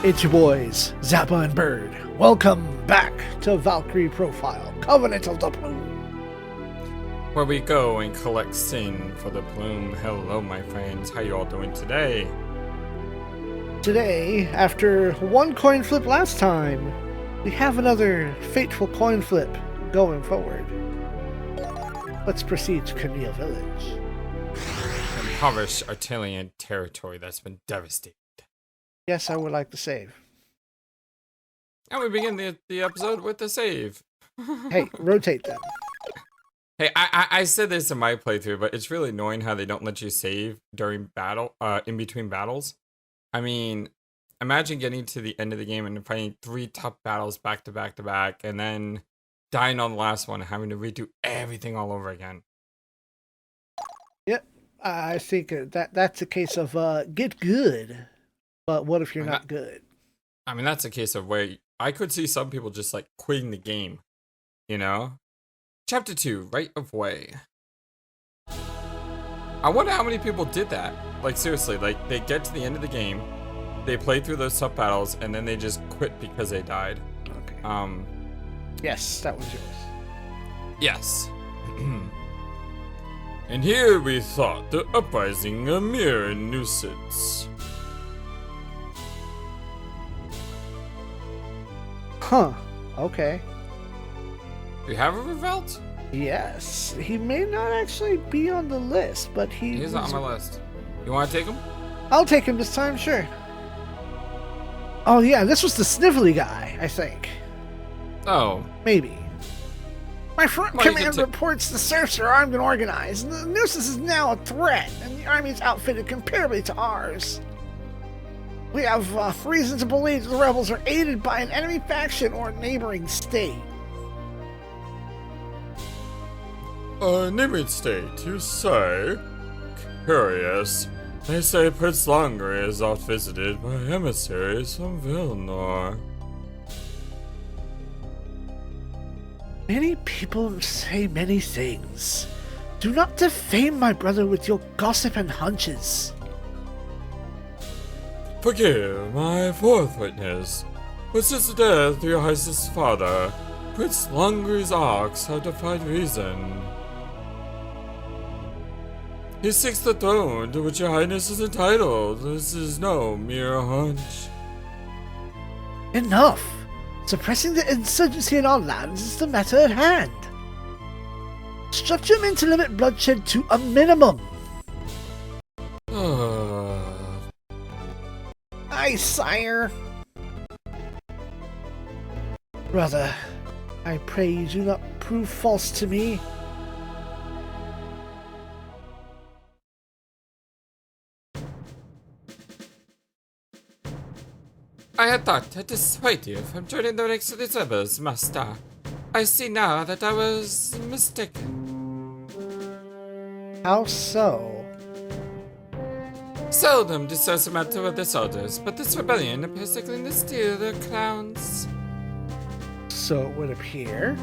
It's your boys, Zappa and Bird. Welcome back to Valkyrie PRoffile, Covenant of the Plume. Where we go and collect sin for the Plume. Hello, my friends. How you all doing today? Today, after one coin flip last time, we have another fateful coin flip going forward. Let's proceed to Camille Village. Impoverished Artelian territory that's been devastated. Yes, I would like to save. And we begin the episode with the save. Hey, rotate them. Hey, I said this in my playthrough, but it's really annoying how they don't let you save during battle, in between battles. I mean, imagine getting to the end of the game and fighting 3 tough battles back to back to back, and then dying on the last one and having to redo everything all over again. Yep, I think that's a case of get good, but what if you're not good? I mean, that's a case of where I could see some people just like quitting the game, you know? Chapter 2, Right of Way. I wonder how many people did that. Like, seriously, like, they get to the end of the game, they play through those tough battles, and then they just quit because they died. Okay. Yes, that was yours. Yes. And here we thought the uprising a mere nuisance. Huh. Okay. We have a revolt? Yes. He may not actually be on the list, but He's not on my list. You want to take him? I'll take him this time, sure. Oh yeah, this was the sniffly guy, I think. Oh. Maybe. My front Well, command reports the serfs are armed and organized. The nuisance is now a threat, and the army is outfitted comparably to ours. We have reason to believe that the rebels are aided by an enemy faction or neighboring state. A neighboring state, you say? Curious. They say Prince Longry is oft visited by emissaries from Vilnor. Many people say many things. Do not defame my brother with your gossip and hunches. Forgive my fourth witness. But since the death of your Highness's father, Prince Longry's arcs have defied reason. He seeks the throne to which your Highness is entitled. This is no mere hunch. Enough! Suppressing the insurgency in our lands is the matter at hand. Stratagem to limit bloodshed to a minimum. Aye, sire. Brother, I pray you do not prove false to me. I had thought to dissuade you from joining the ranks of the rebels, Master. I see now that I was mistaken. How so? Seldom discuss the matter of the soldiers, but this rebellion appears to clean the steal their crowns. So it would appear.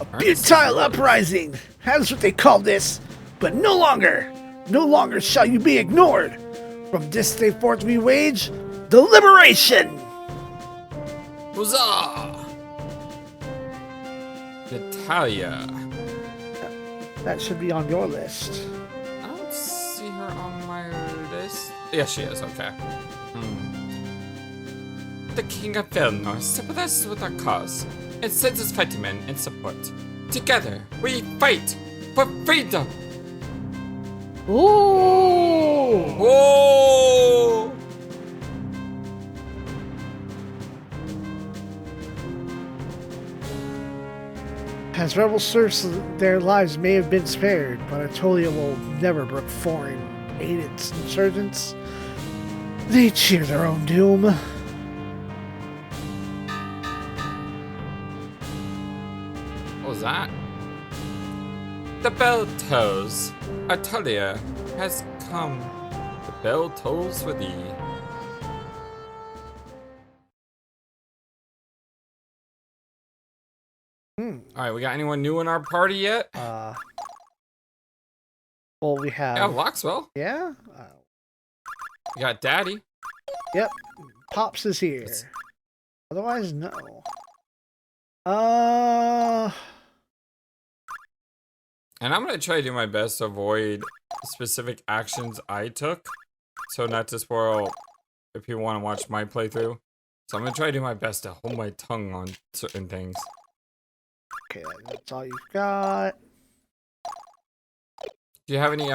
A futile uprising! That's what they call this. But no longer shall you be ignored. From this day forth we wage the liberation! Huzzah! Natalia. That should be on your list. I don't see her on my list. Yes, she is, okay. The King of Vilnor sympathizes with our cause and sends his fighting men in support. Together, we fight for freedom! Ooh! Whoa! As rebel serfs, their lives may have been spared, but Atolia will never brook foreign aided insurgents. They cheer their own doom. What was that? The bell tolls. Atolia has come. The bell tolls for thee. All right, we got anyone new in our party yet? Well, we have. Yeah, Loxwell. Yeah. We got Daddy. Yep. Pops is here. Otherwise, no. And I'm gonna try to do my best to avoid specific actions I took, so not to spoil if you want to watch my playthrough. So I'm gonna try to do my best to hold my tongue on certain things. Okay, that's all you've got. Do you have any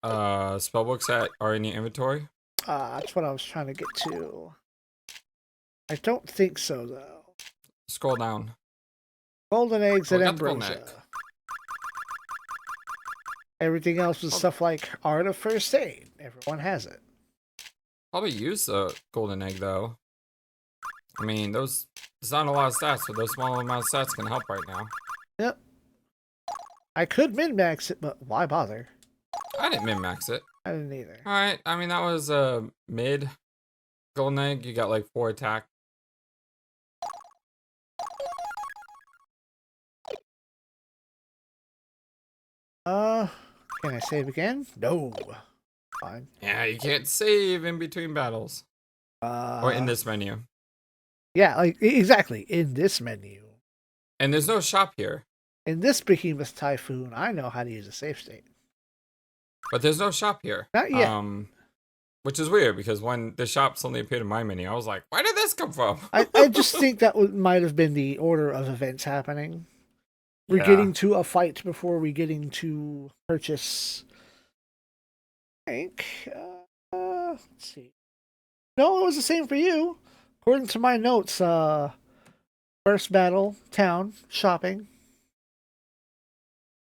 spellbooks that are in your inventory? That's what I was trying to get to. I don't think so, though. Scroll down. Golden eggs and got the golden ambrosia. egg. Everything else was stuff like art of first aid. Everyone has it. Probably use the golden egg though. I mean, there's not a lot of stats, but those small amount of stats can help right now. Yep. I could min-max it, but why bother? I didn't min-max it. I didn't either. Alright, I mean, that was a mid golden egg. You got like 4 attack. Can I save again? No. Fine. Yeah, you can't save in between battles. Or in this menu. Yeah, like, exactly. In this menu. And there's no shop here. In this behemoth typhoon, I know how to use a save state. But there's no shop here. Not yet. Which is weird, because when the shop suddenly appeared in my menu, I was like, where did this come from? I just think that might have been the order of events happening. We're Yeah. getting to a fight before we getting to purchase. I think. Let's see. No, it was the same for you. According to my notes, first battle, town, shopping.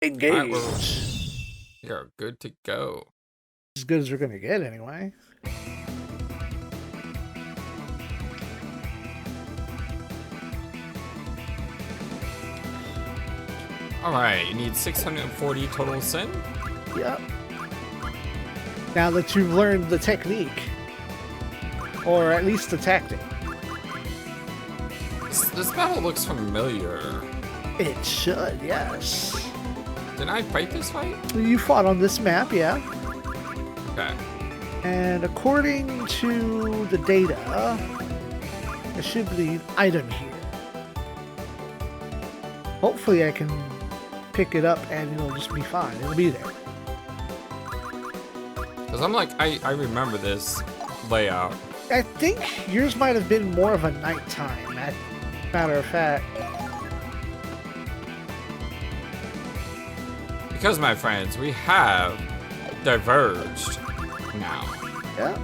Engage. Alright, well, you're good to go. As good as we're gonna get, anyway. Alright, you need 640 total sin. Yep. Now that you've learned the technique, or at least the tactic, This battle looks familiar. it should, yes. Didn't I fight this fight? You fought on this map, yeah. Okay. And according to the data, there should be an item here. Hopefully I can pick it up and it'll just be fine. It'll be there. Because I'm like, I remember this layout. I think yours might have been more of a nighttime, matter of fact. Because, my friends, we have diverged now. Yeah.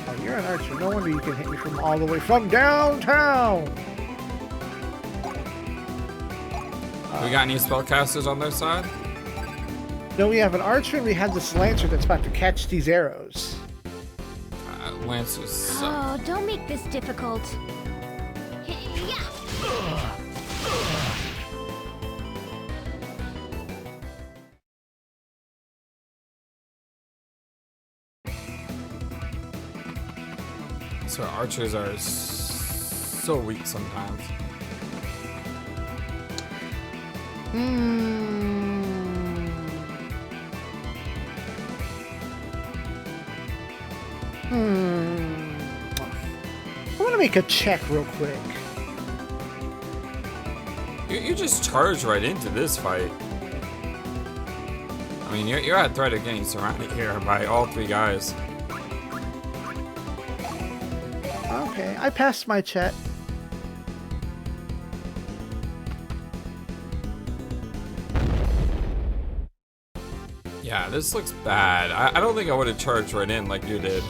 Oh, you're an archer. No wonder you can hit me from all the way from downtown. We got any spellcasters on their side? No, we have an archer and we have this lancer that's about to catch these arrows. Lancers suck. Oh, don't make this difficult. Yeah. So archers are so weak sometimes. I want to make a check real quick. You just charge right into this fight. I mean, you're at threat of getting surrounded here by all 3 guys. Okay, I passed my check. Yeah, this looks bad. I don't think I would have charged right in like you did.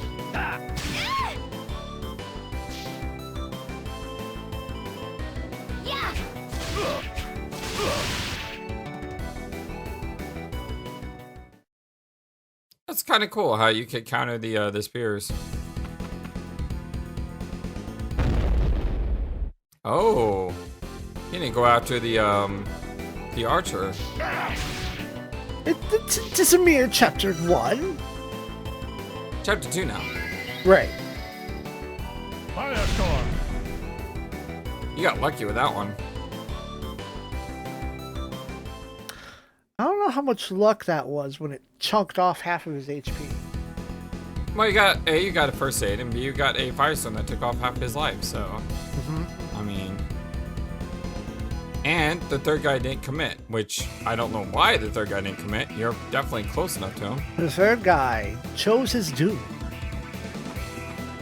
That's kind of cool how you could counter the spears. Oh, he didn't go after the archer. It's a mere chapter 1. Chapter 2 now. Right. You got lucky with that one. how much luck that was when it chunked off half of his HP. Well, you got A, you got a first aid, and B, you got a Firestone that took off half his life, so... I mean... And the third guy didn't commit, which I don't know why the third guy didn't commit. You're definitely close enough to him. The third guy chose his doom.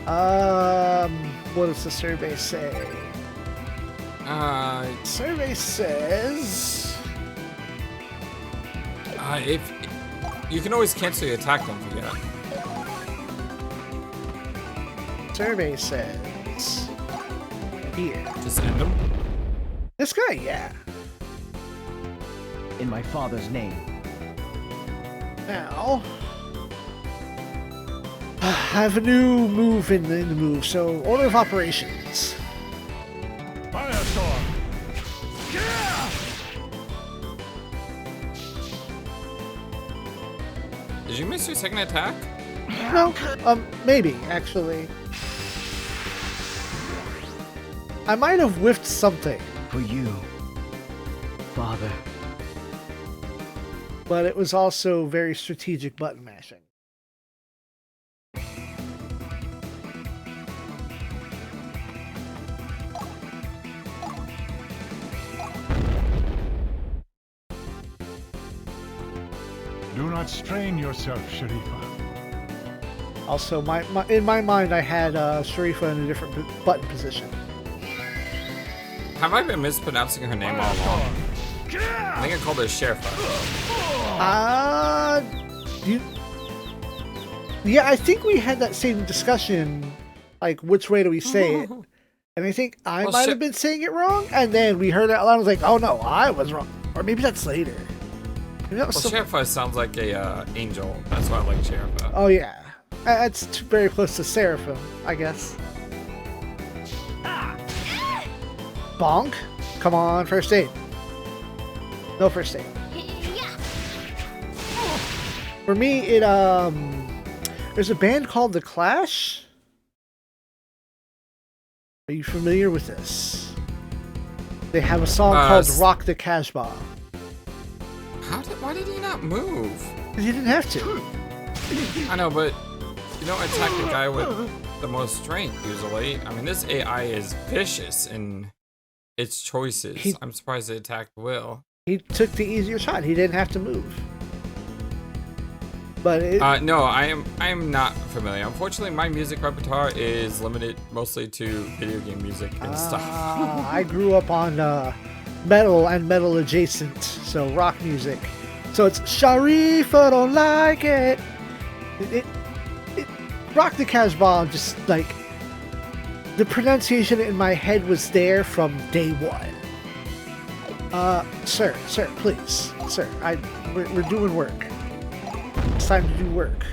What does the survey say? Survey says... if... You can always cancel your attack, don't forget. Survey says... Here. Just end him? This guy, yeah. In my father's name. Now... I have a new move in the move, so order of operations. Firestorm! Yeah! Did you miss your second attack? No, maybe, actually. I might have whiffed something. For you, Father. But it was also very strategic button mashing. Do not strain yourself, Sharifa. Also, in my mind, I had Sharifa in a different button position. Have I been mispronouncing her name all along? I think I called her Sherifa. Yeah, I think we had that same discussion, like, which way do we say it? And I think I might have been saying it wrong, and then we heard it out loud, and I was like, oh no, I was wrong. Or maybe that's later. Maybe that was Sherifa sounds like a angel. That's why I like Sherifa. Oh yeah. That's very close to Seraphim, I guess. Bonk? Come on, first aid. No first aid. For me, there's a band called The Clash. Are you familiar with this? They have a song called Rock the Casbah. Why did he not move? Because he didn't have to. I know, but you don't attack the guy with the most strength usually. I mean, this AI is vicious in its choices. I'm surprised it attacked Will. He took the easier shot. He didn't have to move. But no, I am not familiar. Unfortunately, my music repertoire is limited mostly to video game music and stuff. I grew up on metal and metal adjacent, so rock music. So it's Sharifa don't like it. Rock the Casbah, just like the pronunciation in my head was there from day one. Sir, please, sir, we're doing work. It's time to do work.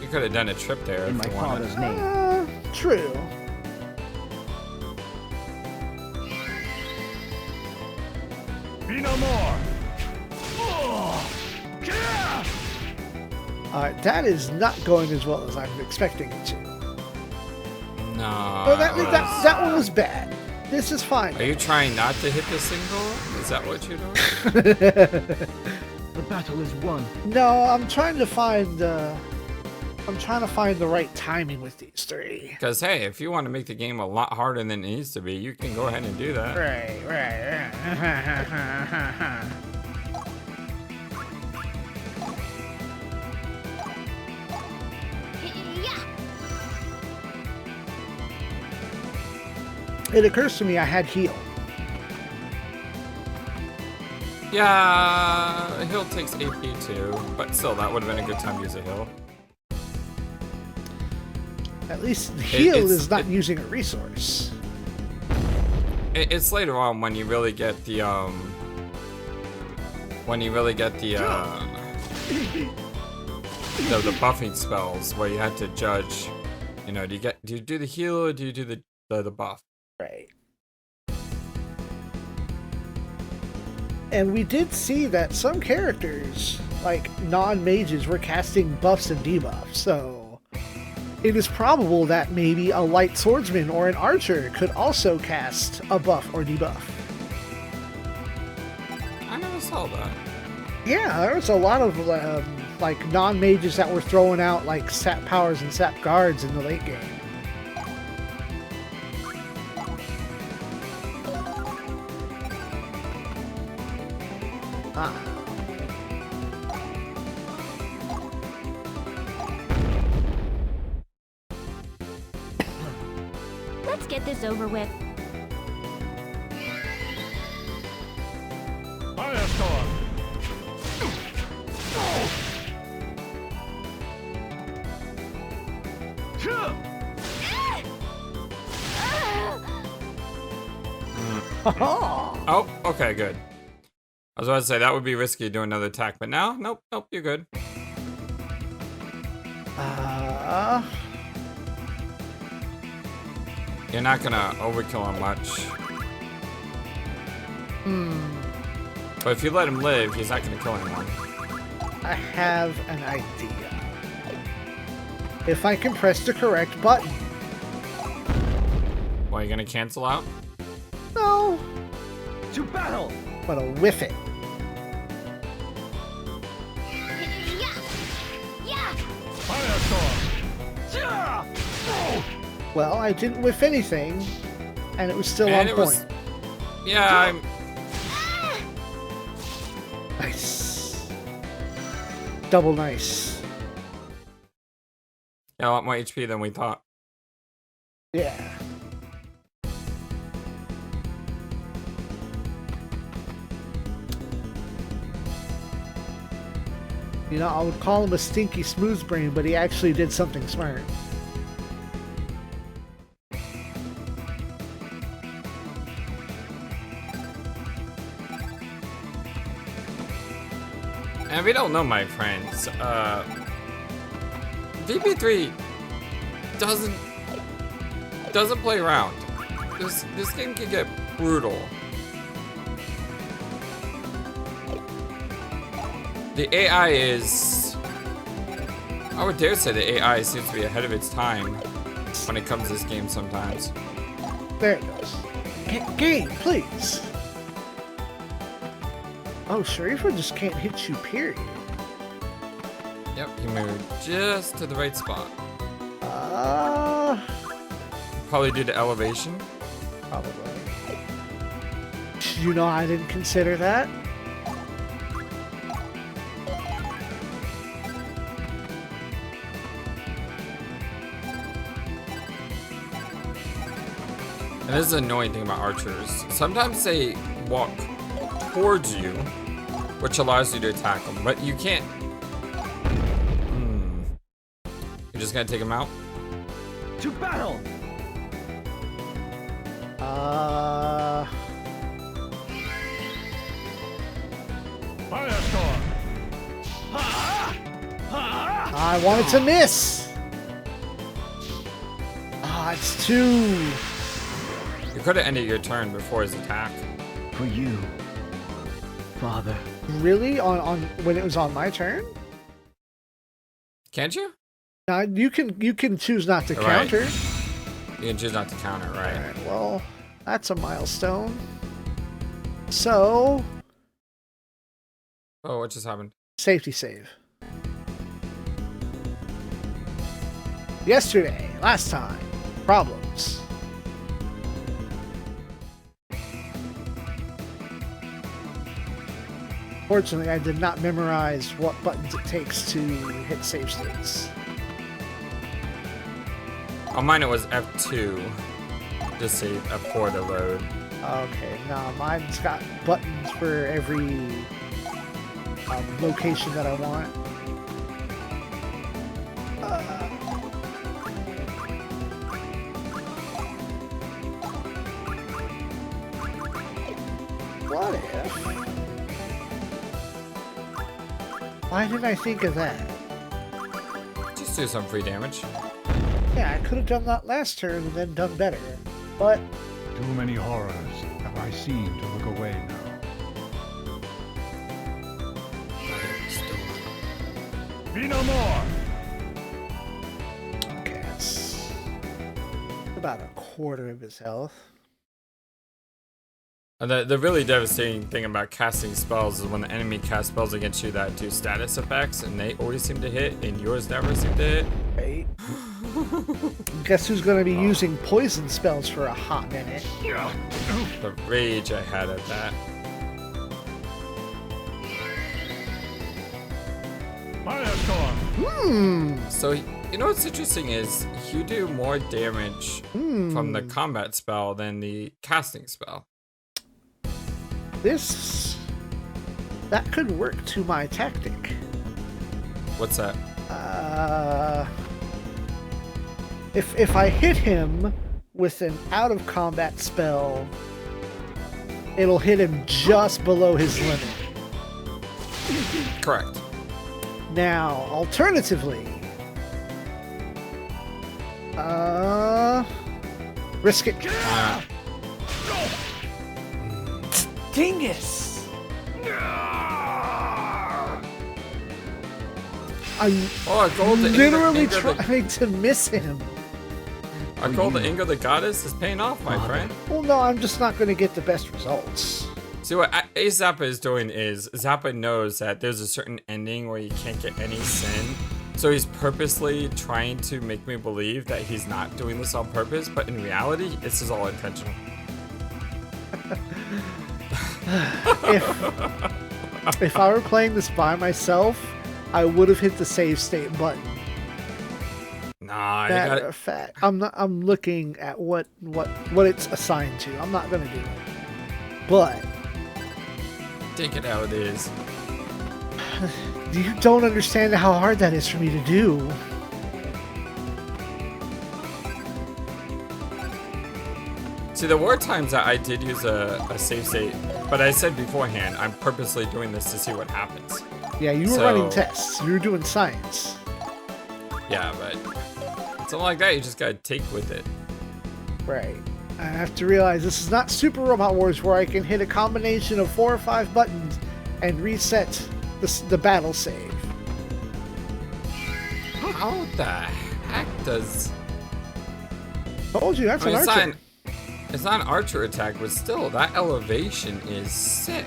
You could have done a trip there In if my you wanted. father's name. True. Be no more! Alright, that is not going as well as I'm expecting it to. No. Oh, that one was bad. This is fine. Are you trying not to hit the single? Is that what you're doing? The battle is won. No, I'm trying to find the right timing with these three. Because hey, if you want to make the game a lot harder than it needs to be, you can go ahead and do that. Right. It occurs to me I had heal. Yeah, heal takes AP too, but still, that would have been a good time to use a heal. At least heal is not using a resource. It's later on when you really get the the buffing spells where you had to judge, you know, do you do the heal or do you do the buff? Right. And we did see that some characters, like non-mages, were casting buffs and debuffs, so it is probable that maybe a light swordsman or an archer could also cast a buff or debuff. I never saw that. Yeah, there was a lot of like non-mages that were throwing out like sap powers and sap guards in the late game. Ah. Let's get this over with. Firestorm! Oh, okay, good. I was about to say that would be risky to do another attack, but now, nope, you're good. You're not gonna overkill him much. But if you let him live, he's not gonna kill anyone. I have an idea. If I can press the correct button. Well, you gonna cancel out? No, To battle! but I'll whiff it. Yeah! Yeah! Firestorm! Well, I didn't whiff anything, and it was still And on it point. was- Yeah, Nice. Double nice. a lot more HP than we thought. Yeah. You know, I would call him a stinky smooth brain, but he actually did something smart. And if you don't know, my friends, VP3 doesn't play around. This game can get brutal. The AI is, I would dare say the AI seems to be ahead of its time when it comes to this game sometimes. There it goes. Game, please. Oh, Sharifa just can't hit you, period. Yep, he moved just to the right spot. Probably due to elevation. Probably. You know, I didn't consider that. And this is the annoying thing about archers. Sometimes they walk towards you, which allows you to attack them, but you can't. You're just gonna take them out? To battle! Firestorm! I wanted to miss. Ah, it's too. You could have ended your turn before his attack. For you, Father. Really? On when it was on my turn? Can't you? Now you can choose not to Right. counter. You can choose not to counter, right? Alright, well, that's a milestone. So, Oh, what just happened? safety save. Yesterday, last time, problems. Fortunately, I did not memorize what buttons it takes to hit save states. On mine it was F2 to save, F4 to load. Okay, now mine's got buttons for every location that I want. What if? Why didn't I think of that? Just do some free damage. Yeah, I could have done that last turn and then done better. But Too many horrors have I seen to look away now. Be no more! okay, that's about a quarter of his health. The really devastating thing about casting spells is when the enemy casts spells against you that do status effects, and they always seem to hit, and yours never seem to hit. Right. Guess who's going to be using poison spells for a hot minute? The rage I had at that. So, you know what's interesting is you do more damage from the combat spell than the casting spell. That could work to my tactic. What's that? If I hit him with an out of combat spell, it'll hit him just below his limit. Correct. Now, alternatively, risk it. Dingus! I'm literally trying to miss him. Our goal to anger the goddess is paying off, my friend. Well, no, I'm just not going to get the best results. See, what Zappa is doing is, Zappa knows that there's a certain ending where you can't get any sin. So he's purposely trying to make me believe that he's not doing this on purpose, but in reality, this is all intentional. If I were playing this by myself, I would have hit the save state button. Nah, Matter of fact, I'm looking at what it's assigned to. I'm not gonna do it, but take it how it is. You don't understand how hard that is for me to do. See, there were times that I did use a save state, but I said beforehand, I'm purposely doing this to see what happens. Yeah, you were running tests. You were doing science. Yeah, but something like that, you just gotta take with it. Right. I have to realize this is not Super Robot Wars where I can hit a combination of 4 or 5 buttons and reset the battle save. How the heck does... Told you, that's an archer. It's not an archer attack, but still, that elevation is sick.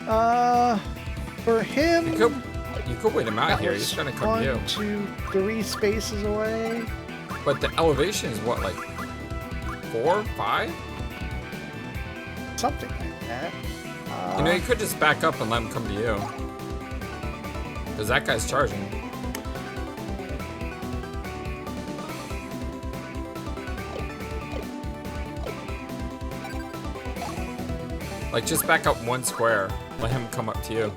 For him... You could wait him out here, he's trying to come to you. 1, 2, 3 spaces away. But the elevation is what, like 4, 5? Something like that. You know, you could just back up and let him come to you. Because that guy's charging. Like, just back up 1 square. Let him come up to you.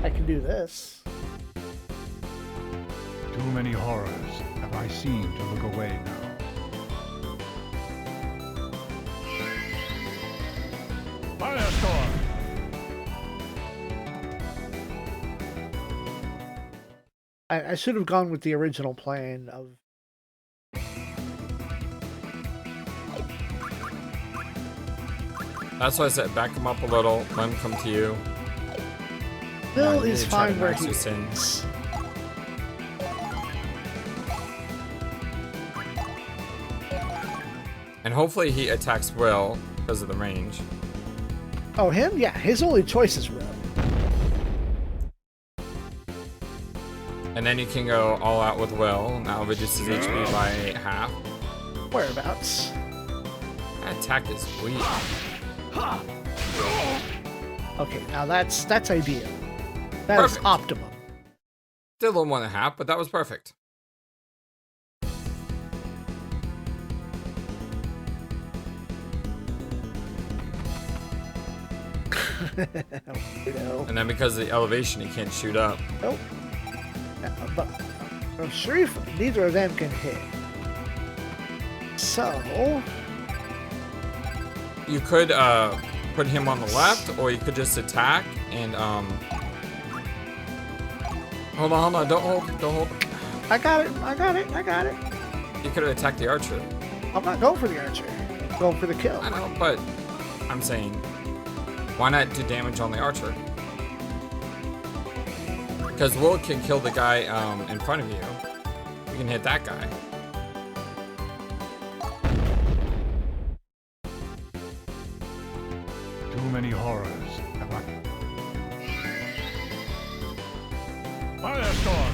I can do this. Too many horrors have I seen to look away now. Firestorm! I should have gone with the original plan of... That's why I said back him up a little, let him come to you. Bill is fine where he is. And hopefully he attacks Will because of the range. Oh, him? Yeah, his only choice is Will. And then you can go all out with Will. Now it reduces HP by half. Whereabouts? That attack is weak. Okay, now that's ideal. That is optimum. Did a little more than half, but that was perfect. And then because of the elevation, he can't shoot up. Nope. But I'm sure neither of them can hit. So... You could put him on the left, or you could just attack and Hold on, don't hold. I got it. You could have attacked the archer. I'm not going for the archer. I'm going for the kill. I know, but I'm saying, why not do damage on the archer? Because Will can kill the guy in front of you. You can hit that guy. Too many horrors. Firestorm!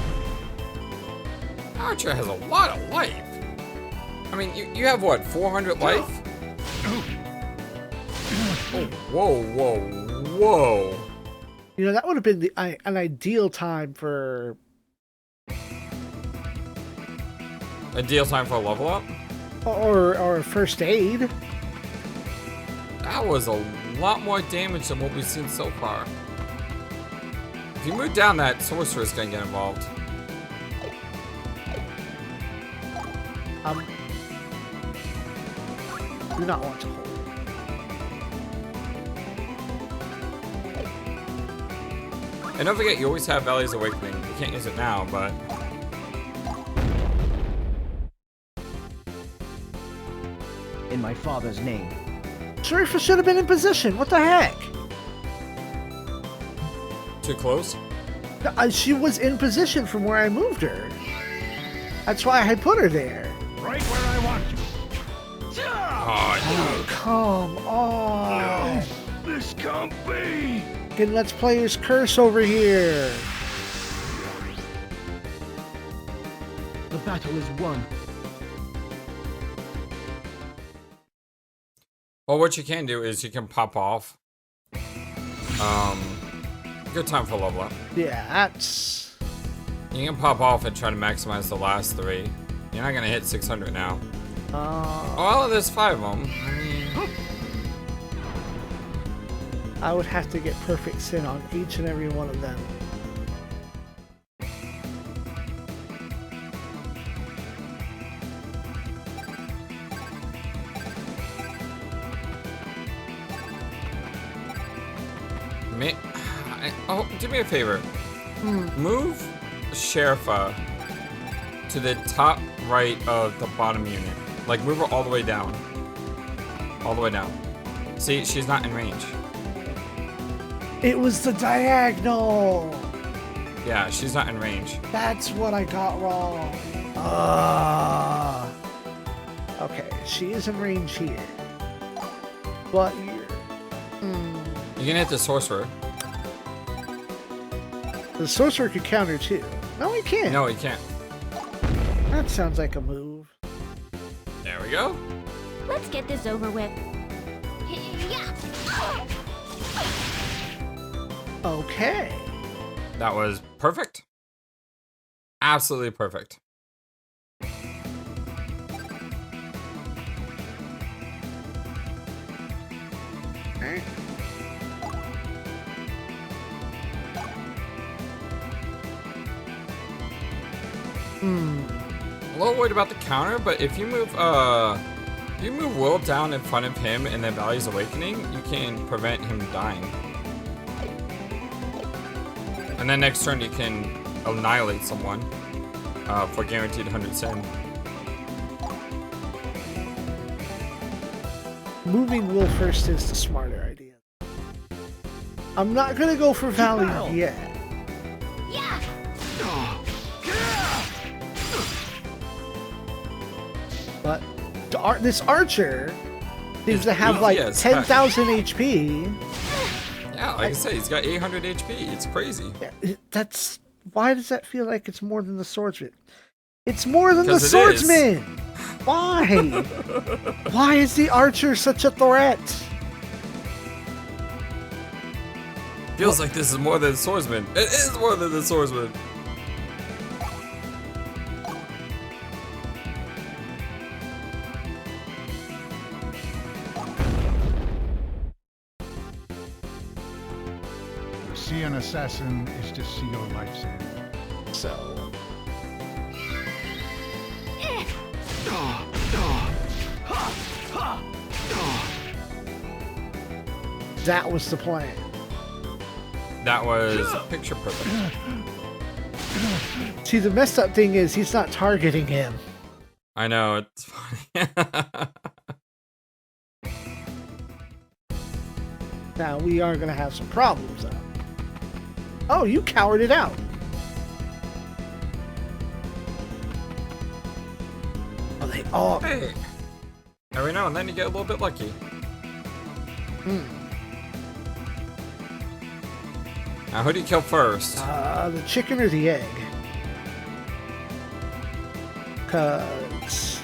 Archer has a lot of life. I mean, you have what, 400 life? Oh, whoa, whoa, whoa. You know, that would have been an ideal time for... Ideal time for a level up? Or first aid. That was a lot more damage than what we've seen so far. If you move down, that sorcerer's gonna get involved. Do not want to hold. And don't forget, you always have Valley's Awakening. You can't use it now, but... In my father's name. Sharifa should have been in position. What the heck? Too close? She was in position from where I moved her. That's why I put her there. Right where I want you. Oh, Come on. No, this can't be. Getting Let's Players curse over here. The battle is won. well, what you can do is you can pop off. Good time for level up. Yeah, that's... You can pop off and try to maximize the last 3. You're not gonna hit 600 now. Well, there's 5 of them. I mean... I would have to get perfect sin on each and every one of them. Oh, do me a favor. Move Sherifa to the top right of the bottom unit. Like, move her all the way down. All the way down. See, she's not in range. It was the diagonal. Yeah, she's not in range. That's what I got wrong. Okay, she is in range here. But you're... You can hit the sorcerer. The sorcerer could counter too. No, he can't. No, he can't. That sounds like a move. There we go. Let's get this over with. Yeah. Okay. That was perfect. Absolutely perfect. Alright. A little worried about the counter, but if you move Will down in front of him and then Valley's Awakening, you can prevent him dying. And then next turn you can annihilate someone for guaranteed 100 sin. Moving Will first is the smarter idea. I'm not gonna go for Valley yet. Yeah. But this archer seems to have like yes, 10,000 HP. Yeah, like I said, he's got 800 HP. It's crazy. Yeah, that's... Why does that feel like it's more than the swordsman? It's more than the 'Cause it swordsman! Why? Why is the archer such a threat? Feels like this is more than the swordsman. It is more than the swordsman. To see an assassin is to see your life's end. So... That was the plan. That was picture perfect. See, the messed up thing is he's not targeting him. I know, it's funny. Now, we are going to have some problems, though. Oh, you cowered it out. Oh, Hey. Every now and then you get a little bit lucky. Now, who do you kill first? the chicken or the egg? Cause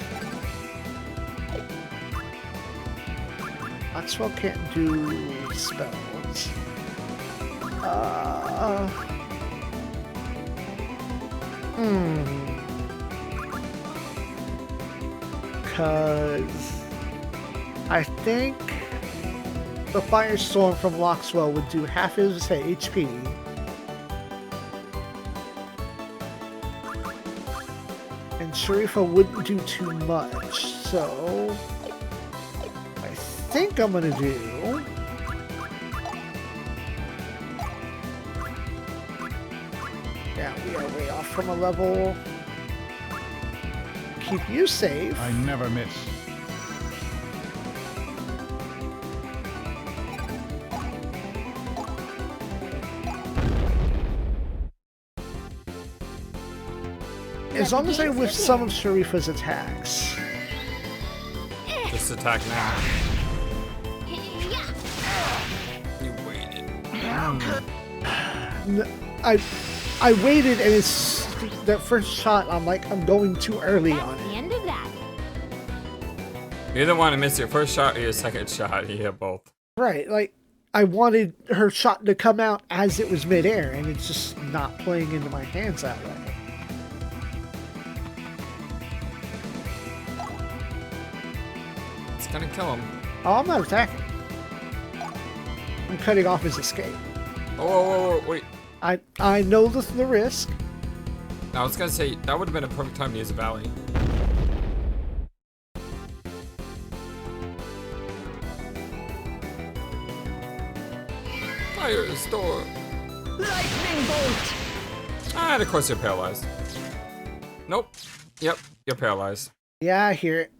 Maxwell can't do spells. Cause I think the Firestorm from Loxwell would do half his HP. And Sharifa wouldn't do too much, so I think I'm gonna do yeah, we are way off from a level. Keep you safe. I never miss. As long as I whiff some of Sharifa's attacks. Just attack now. Yeah. You waited. I waited, and it's that first shot. I'm like, I'm going too early on That's the it. end of that. You either want to miss your first shot or your second shot. You hit both. Right, like I wanted her shot to come out as it was midair, and it's just not playing into my hands that way. It's gonna kill him. Oh, I'm not attacking. I'm cutting off his escape. Oh, whoa, wait. I know the risk. I was gonna say, that would have been a perfect time to use a Valley. Firestorm! Lightning bolt. And of course you're paralyzed. Nope. Yep, you're paralyzed. Yeah, I hear it.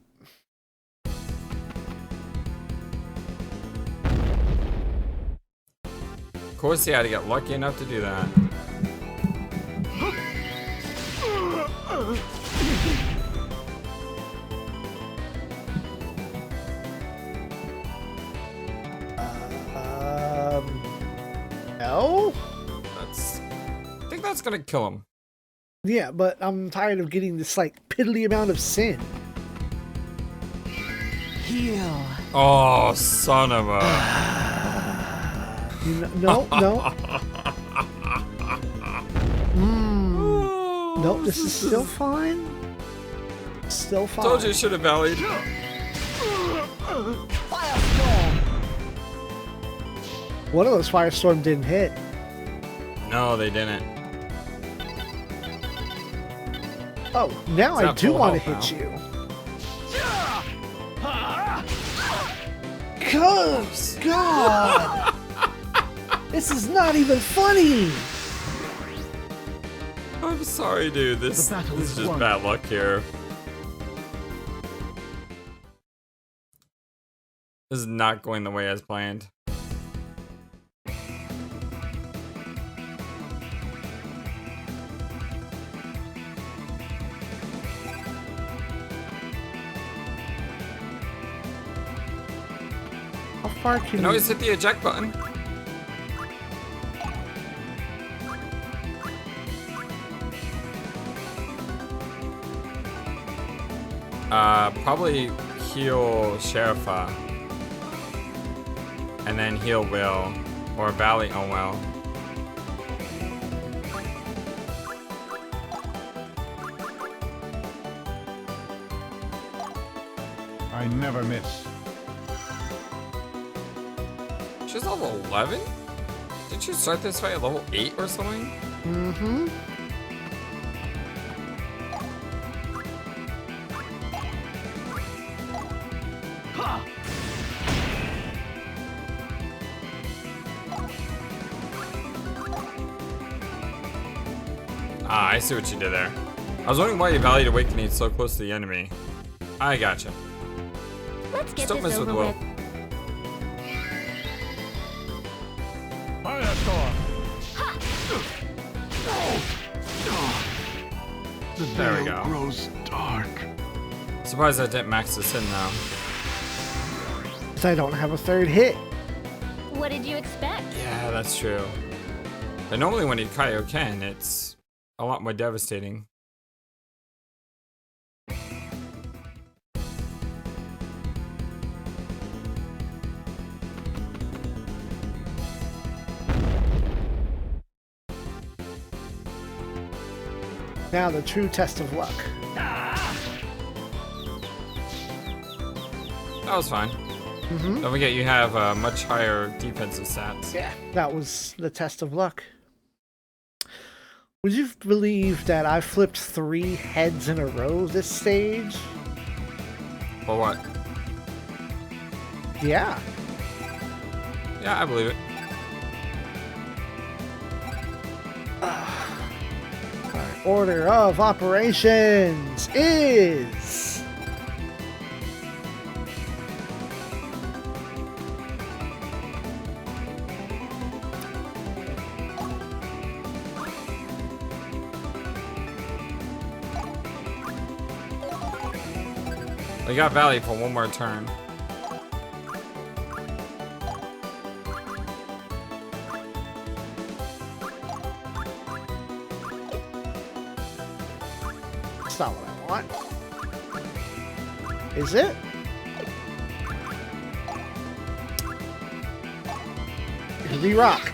Of course he had to get lucky enough to do that. No? I think that's gonna kill him. Yeah, but I'm tired of getting this, like, piddly amount of sin. Heal. Oh, son of a... No. Nope, this is still fine. Still fine. Told you should have Valleyed. One of those Firestorm didn't hit. No, they didn't. Oh, now It's I not do full want to health hit you. Cuz, God! This is not even funny! I'm sorry, dude. This The battle is is just won. bad luck here. This is not going the way as planned. How far You can can you... always hit the eject button. Probably heal Sherifa. And then heal Will. Or Valley on Will. I never miss. She's level 11? Did you start this fight at level 8 or something? Mm-hmm. Ah, I see what you did there. I was wondering why you valued awakening so close to the enemy. I gotcha. Let's get Just don't this mess with over Will. with. Firestorm! The There we veil go. grows dark. Surprised I didn't max this in now. So I don't have a third hit. What did you expect? Yeah, that's true. But normally when you Kaioken, it's a lot more devastating. Now the true test of luck. That was fine. Mm-hmm. Don't forget you have much higher defensive stats. Yeah, that was the test of luck. Would you believe that I flipped 3 heads in a row this stage? For what? Yeah. Yeah, I believe it. Our order of operations is... We got Valley for one more turn. That's not what I want. Is it? Heavy rock.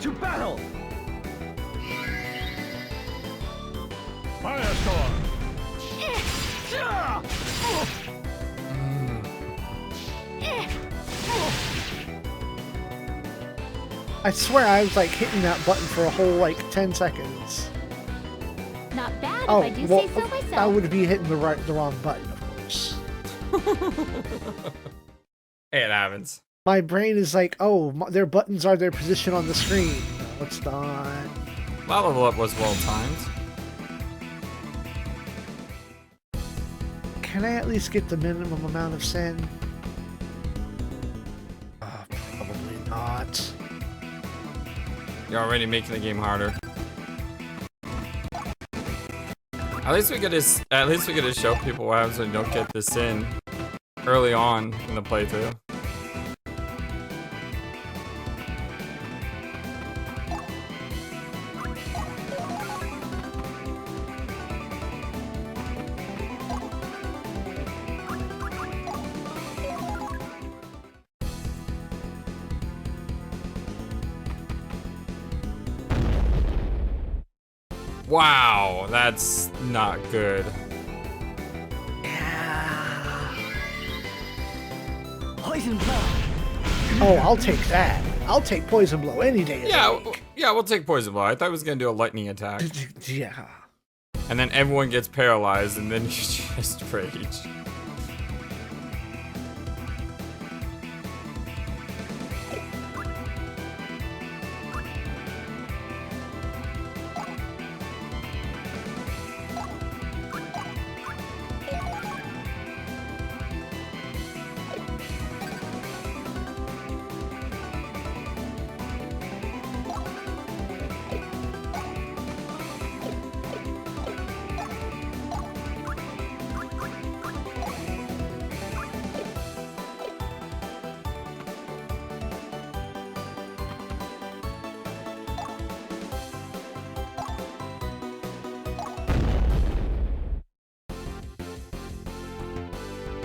To battle! Firestorm! I swear I was like hitting that button for a whole like 10 seconds. Not bad Oh, if I do well, say so I myself. would be hitting the wrong button, of course. Hey, it happens. My brain is like, oh, their buttons are their position on the screen. No, it's not. That level up was well timed. Can I at least get the minimum amount of sin? Probably not. You're already making the game harder. At least we get to show people what happens when you don't get this in early on in the playthrough. Wow, that's not good. Poison blow! Oh, I'll take that. I'll take poison blow any day. Yeah, we'll take poison blow. I thought it was gonna do a lightning attack, Yeah. and then everyone gets paralyzed, and then you just rage.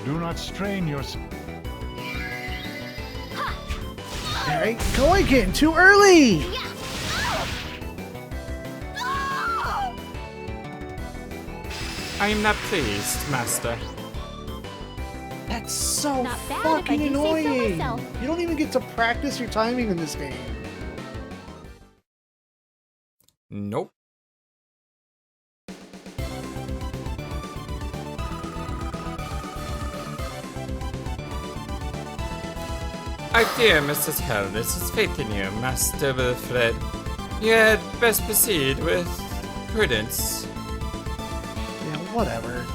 Do not strain yourself. Alright, go again. Too early. I am not pleased, master. That's so Not bad if I fucking do say so annoying. myself. You don't even get to practice your timing in this game. Nope. I fear, Mrs. Hell, this is faith in you, Master Wilfred. You had best proceed with prudence. Yeah, whatever.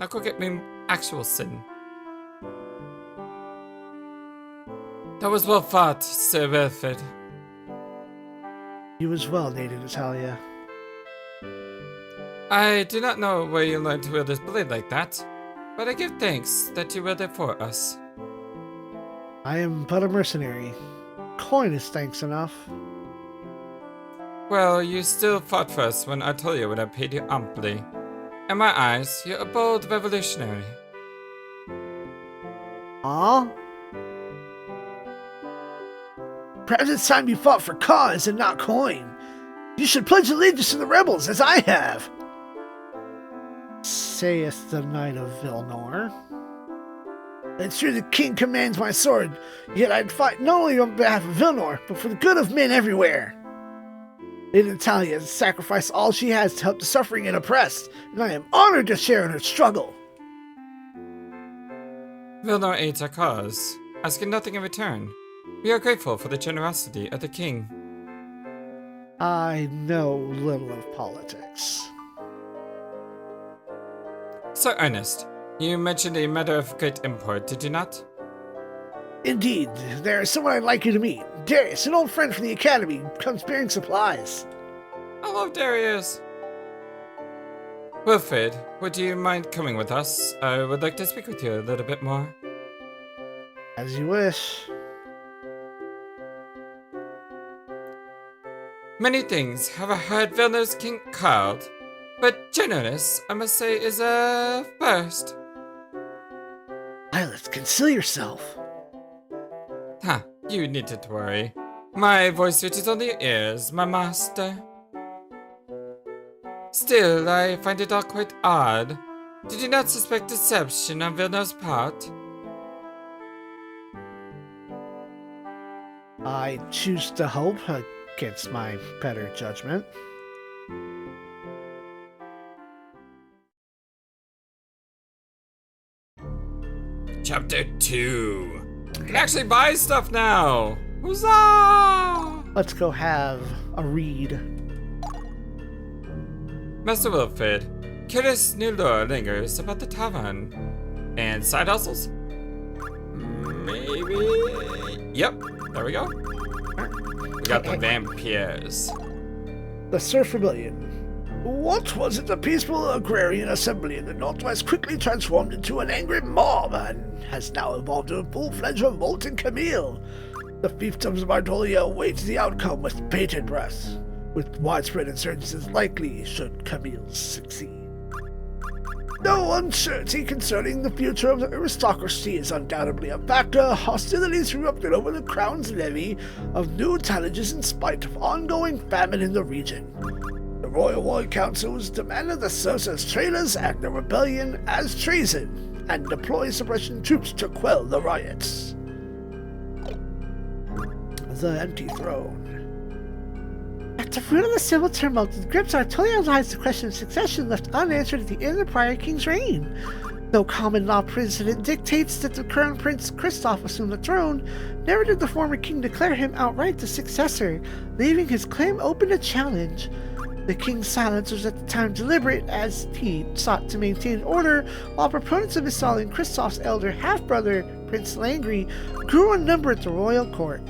Now go get me actual sin. That was well fought, Sir Wilfred. You as well, Lady Natalia. I do not know where you learned to wield this blade like that, but I give thanks that you wield it for us. I am but a mercenary. Coin is thanks enough. Well, you still fought for us when Artolia would have paid you amply. In my eyes, you're a bold revolutionary. Ah? Perhaps it's time you fought for cause and not coin. You should pledge allegiance to the rebels, as I have. Saith the Knight of Vilnor. It's true the king commands my sword, yet I'd fight not only on behalf of Vilnor, but for the good of men everywhere. Lady Natalia has sacrificed all she has to help the suffering and oppressed, and I am honored to share in her struggle. Vilnor aids our cause, asking nothing in return. We are grateful for the generosity of the king. I know little of politics. Sir Ernest, you mentioned a matter of great import, did you not? Indeed, there is someone I'd like you to meet. Darius, an old friend from the academy, comes bearing supplies. I love Darius. Wilfred, would you mind coming with us? I would like to speak with you a little bit more. As you wish. Many things have I heard Vilnor's king called, but generous, I must say, is a first. Violet, conceal yourself. Huh, you needn't worry. My voice reaches only your ears, my master. Still, I find it all quite odd. Did you not suspect deception on Vilnor's part? I choose to hope against my better judgment. Chapter 2. You can actually buy stuff now! Huzzah! Let's go have a read. Master Wilfred, curious new lore lingers about the tavern. And side hustles? Maybe? Yep, there we go. We got the vampires. The Surf Rebellion. What was it? A peaceful agrarian assembly in the Northwest quickly transformed into an angry mob and has now evolved into a full-fledged revolt in Camille. The fiefdoms of Artolia await the outcome with bated breath, with widespread insurgencies likely should Camille succeed. Though uncertainty concerning the future of the aristocracy is undoubtedly a factor, hostilities erupted over the crown's levy of new tallages in spite of ongoing famine in the region. The Royal War Councils demanded the search as traitors and the rebellion as treason, and deploy suppression troops to quell the riots. The Empty Throne. At the root of the civil turmoil that grips Artolia lies the question of succession left unanswered at the end of the prior king's reign. Though common law precedent dictates that the current Prince Kristoff assume the throne, never did the former king declare him outright the successor, leaving his claim open to challenge. The king's silence was at the time deliberate, as he sought to maintain order, while proponents of installing Kristoff's elder half-brother, Prince Langry, grew in number at the royal court.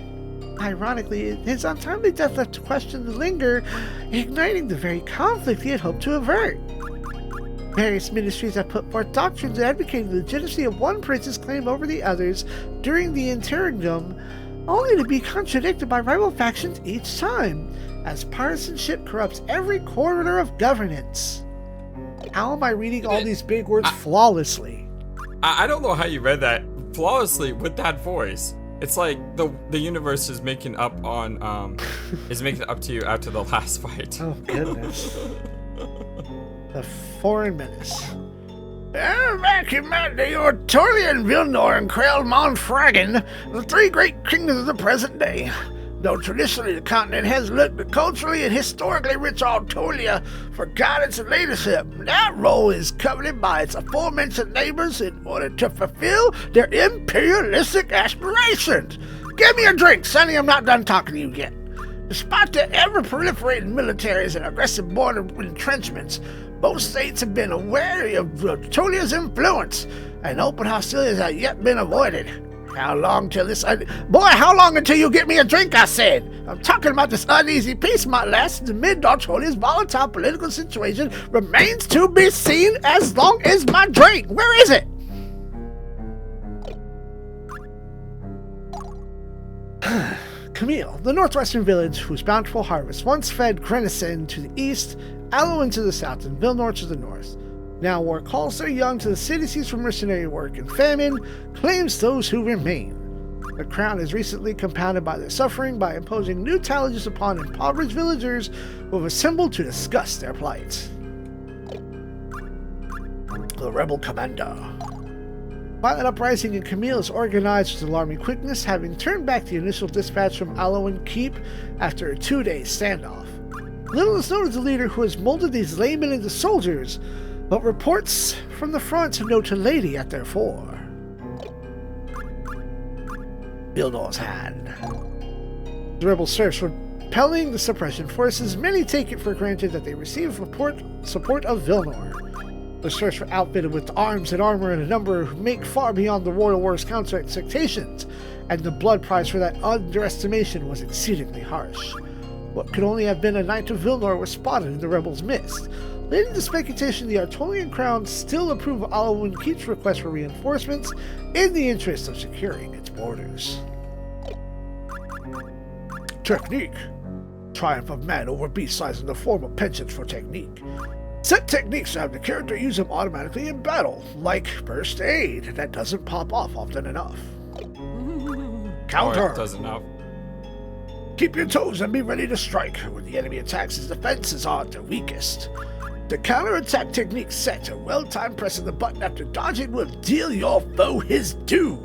Ironically, his untimely death left a question to linger, igniting the very conflict he had hoped to avert. Various ministries have put forth doctrines advocating the legitimacy of one prince's claim over the others during the interregnum, only to be contradicted by rival factions each time, as partisanship corrupts every corridor of governance. How am I reading all these big words flawlessly? I don't know how you read that flawlessly with that voice. It's like the universe is making up on is making up to you after the last fight. Oh goodness. The Foreign Menace. Back in my day, Artolian, Vilnor, and Krell Monfragan, the three great kingdoms of the present day. Though traditionally the continent has looked to culturally and historically rich Artolia for guidance and leadership, that role is coveted by its aforementioned neighbors in order to fulfill their imperialistic aspirations. Give me a drink, Sonny, I'm not done talking to you yet. Despite the ever-proliferating militaries and aggressive border entrenchments, Most states have been wary of Tolia's influence, and open hostilities have yet been avoided. How long till this... Boy, how long until you get me a drink, I said? I'm talking about this uneasy peace might last amid Tolia's volatile political situation remains to be seen as long as my drink. Where is it? Camille, the northwestern village whose bountiful harvest once fed Grenison to the east, Allowen to the south, and Vilnor to the north. Now war calls their young to the city seats for mercenary work, and famine claims those who remain. The crown is recently compounded by their suffering by imposing new tallies upon impoverished villagers who have assembled to discuss their plight. The rebel commander. Violent uprising in Camille is organized with alarming quickness, having turned back the initial dispatch from Allowen Keep after a 2-day standoff. Little is known of the leader who has molded these laymen into soldiers, but reports from the front note a lady at their fore. Vilnor's hand. The rebel serfs repelling the suppression forces. Many take it for granted that they receive support of Vilnor. The serfs were outfitted with arms and armor in a number make far beyond the royal war's counter expectations, and the blood price for that underestimation was exceedingly harsh. What could only have been a knight of Vilnor was spotted in the rebels' midst, leading to speculation the Artolian crown still approved of Allowen Keep's request for reinforcements in the interest of securing its borders. Technique. Triumph of man over beast size in the form of penchants for technique. Set techniques have the character use them automatically in battle, like First Aid, that doesn't pop off often enough. Counter. Or it does enough. Keep your toes and be ready to strike. When the enemy attacks, his defenses are at their weakest. The counter-attack technique set, a well-timed pressing the button after dodging will deal your foe his due.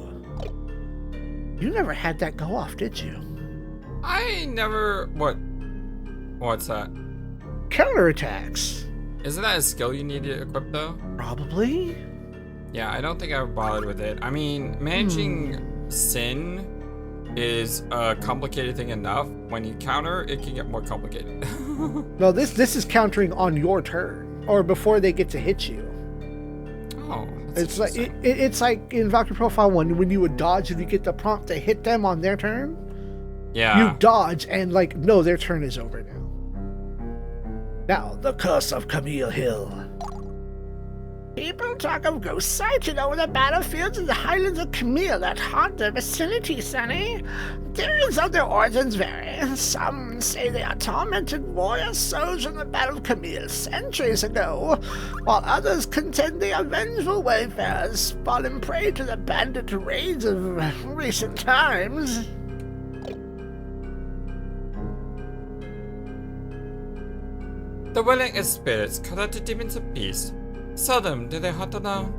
You never had that go off, did you? I never... What's that? Counterattacks. Isn't that a skill you need to equip, though? Probably. Yeah, I don't think I would bothered with it. I mean, managing sin is a complicated thing enough. When you counter, it can get more complicated. No, this is countering on your turn, or before they get to hit you. Oh, It's like it's like in Valkyrie PRoffile 1, when you would dodge and you get the prompt to hit them on their turn. yeah. You dodge and like, no, their turn is over now. Now, the curse of Camille Hill. People talk of ghosts sighted over the battlefields in the highlands of Camille that haunt their vicinity, Sonny. Theories of their origins vary. Some say they are tormented warrior souls from the Battle of Camille centuries ago, while others contend they are vengeful wayfarers, fallen prey to the bandit raids of recent times. The willing spirits cut out the demons of peace. Seldom do they hunt alone.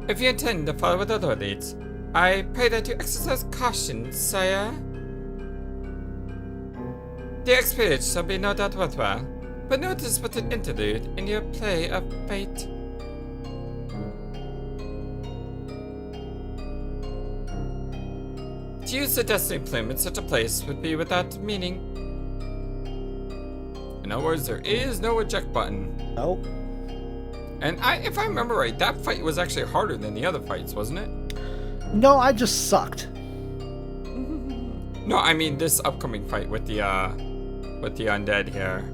If you intend to follow with other leads, I pray that you exercise caution, sire. The experience shall be no doubt worthwhile, but notice but an interlude in your play of fate. To use the destiny plume in such a place would be without meaning. In other words, there is no eject button. Nope. And if I remember right, that fight was actually harder than the other fights, wasn't it? No, I just sucked. No, I mean this upcoming fight with the undead here.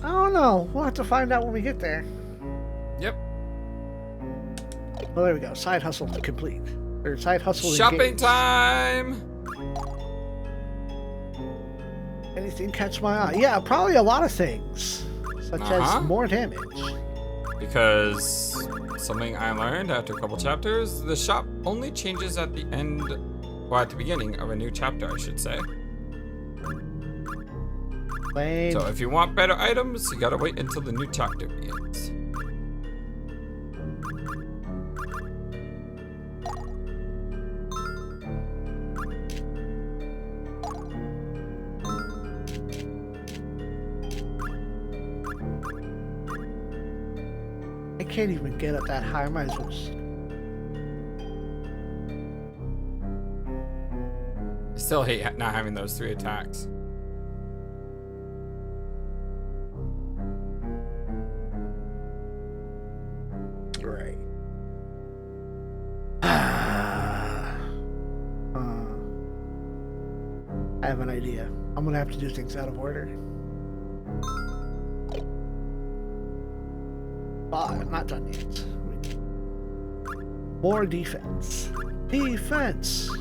I don't know. We'll have to find out when we get there. Yep. Well, there we go. Side hustle to complete. Or side hustle Shopping engaged. time! Anything catch my eye? Yeah, probably a lot of things. Such as more damage. Because something I learned after a couple chapters, the shop only changes at the end, or at the beginning of a new chapter, I should say. Lame. So if you want better items, you gotta wait until the new chapter begins. I can't even get up that high. I might as well just... Is still hate not having those 3 attacks. Right. I have an idea. I'm gonna have to do things out of order. I'm not done yet. More defense. Defense!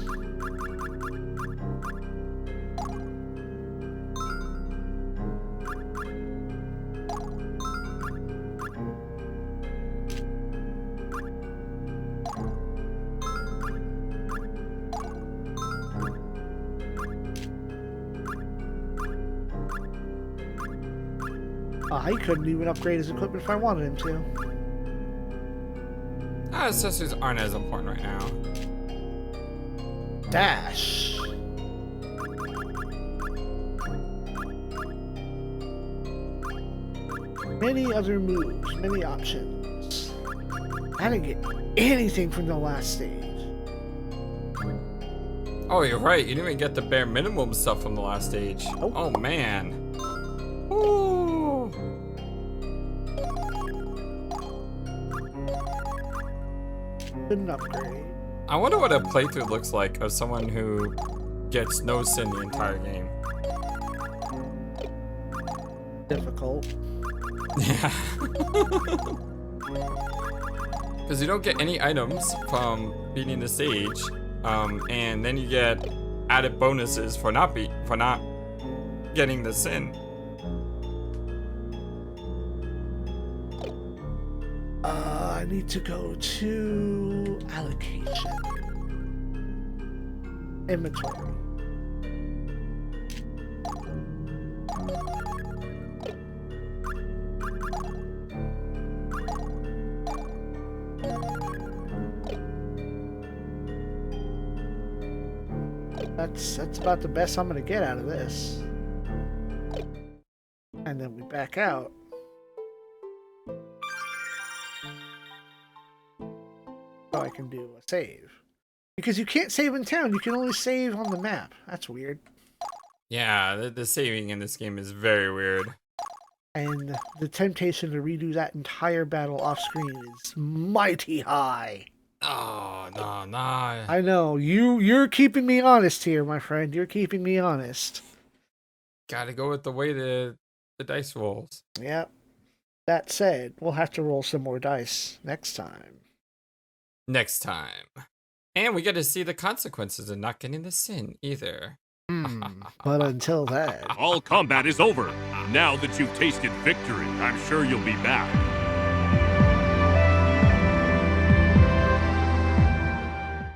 He couldn't even upgrade his equipment if I wanted him to. Accessories aren't as important right now. Dash. Many other moves, many options. I didn't get anything from the last stage. Oh, you're right. You didn't even get the bare minimum stuff from the last stage. Nope. Oh, man. Ooh. Couldn't upgrade. I wonder what a playthrough looks like of someone who gets no sin the entire game. Difficult. Yeah. Because you don't get any items from beating the stage, and then you get added bonuses for not getting the sin. I need to go to allocation. Inventory. That's about the best I'm gonna get out of this. And then we back out. So I can do a save. Because you can't save in town, you can only save on the map. That's weird. Yeah, the saving in this game is very weird. And the temptation to redo that entire battle off screen is mighty high. Oh, no. I know. You're keeping me honest here, my friend. You're keeping me honest. Gotta go with the way the dice rolls. Yep. That said, we'll have to roll some more dice next time. Next time. And we get to see the consequences of not getting the sin either. But until then... All combat is over. Now that you've tasted victory, I'm sure you'll be back.